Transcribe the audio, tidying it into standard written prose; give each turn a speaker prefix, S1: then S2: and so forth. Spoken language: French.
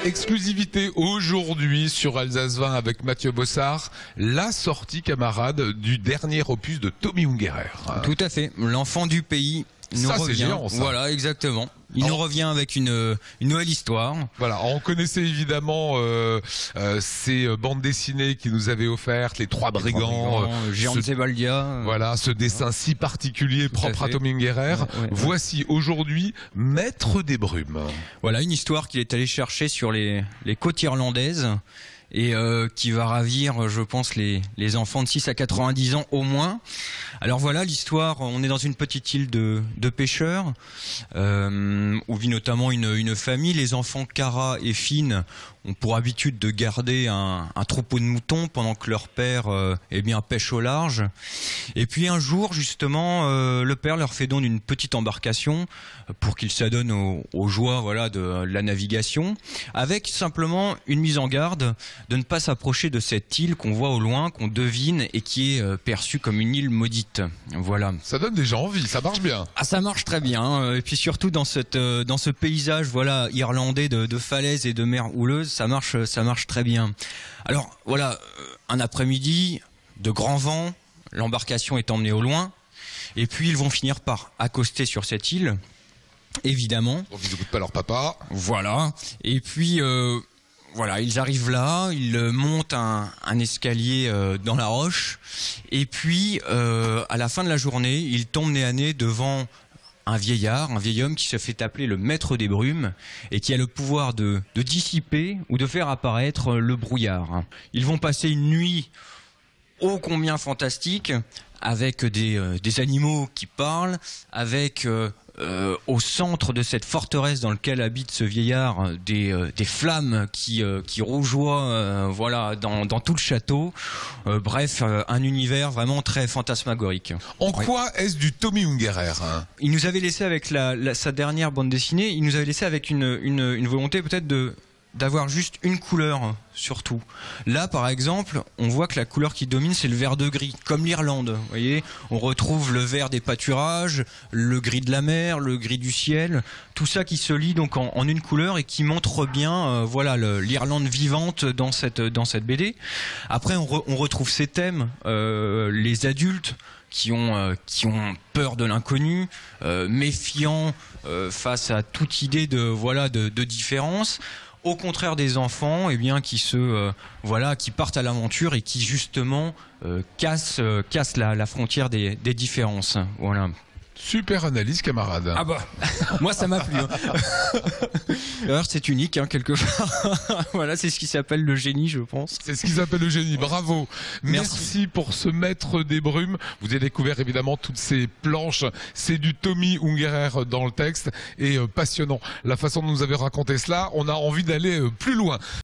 S1: Exclusivité aujourd'hui sur Alsace 20 avec Mathieu Bossard, la sortie camarade du dernier opus de Tommy Ungerer.
S2: Tout à fait, l'enfant du pays nous
S1: ça,
S2: revient.
S1: C'est géant, ça.
S2: Voilà, exactement. Il nous revient avec une nouvelle histoire.
S1: Voilà, on connaissait évidemment ces bandes dessinées qui nous avaient offertes, les Trois Brigands,
S2: Géant de Zebaldia.
S1: Voilà, ce dessin si particulier propre à Tommy Ungerer. Voici aujourd'hui Maître des Brumes.
S2: Voilà, une histoire qu'il est allé chercher sur les côtes irlandaises et qui va ravir, je pense, les enfants de 6 à 90 ans au moins. Alors voilà, l'histoire, on est dans une petite île de pêcheurs, où vit notamment une famille. Les enfants Cara et Finn ont pour habitude de garder un troupeau de moutons pendant que leur père pêche au large. Et puis un jour, justement, le père leur fait don d'une petite embarcation pour qu'ils s'adonnent aux joies de la navigation, avec simplement une mise en garde de ne pas s'approcher de cette île qu'on voit au loin, qu'on devine et qui est perçue comme une île maudite. Voilà. Ça
S1: donne déjà envie, ça marche bien.
S2: Ah, ça marche très bien. Et puis surtout dans ce paysage irlandais de falaises et de mers houleuses, ça marche très bien. Alors voilà, un après-midi de grand vent, l'embarcation est emmenée au loin, et puis ils vont finir par accoster sur cette île, évidemment.
S1: Donc ils n'écoutent pas leur papa.
S2: Voilà. Et puis voilà, ils arrivent là, ils montent un escalier dans la roche, et puis à la fin de la journée, ils tombent nez à nez devant un vieil homme qui se fait appeler le Maître des Brumes et qui a le pouvoir de dissiper ou de faire apparaître le brouillard. Ils vont passer une nuit ô combien fantastique, avec des animaux qui parlent, avec au centre de cette forteresse dans laquelle habite ce vieillard des flammes qui rougeoient dans tout le château. Bref, un univers vraiment très fantasmagorique.
S1: En quoi est-ce du Tommy Ungerer, hein?
S2: Il nous avait laissé avec sa dernière bande dessinée, il nous avait laissé avec une volonté peut-être d'avoir juste une couleur surtout. Là par exemple, on voit que la couleur qui domine c'est le vert de gris, comme l'Irlande. Vous voyez, on retrouve le vert des pâturages, le gris de la mer, le gris du ciel, tout ça qui se lie donc en une couleur et qui montre bien l'Irlande vivante dans cette BD. Après on retrouve ces thèmes, les adultes qui ont peur de l'inconnu, méfiants face à toute idée de différence. Au contraire des enfants, qui partent à l'aventure et qui justement cassent la frontière des différences. Voilà.
S1: Super analyse, camarade.
S2: Ah bah, moi ça m'a plu. Alors c'est unique, quelque part. Voilà, c'est ce qui s'appelle le génie, je pense.
S1: C'est ce qui s'appelle le génie, bravo. Merci pour ce Maître des Brumes. Vous avez découvert évidemment toutes ces planches. C'est du Tommy Ungerer dans le texte et passionnant. La façon dont vous avez raconté cela, on a envie d'aller plus loin.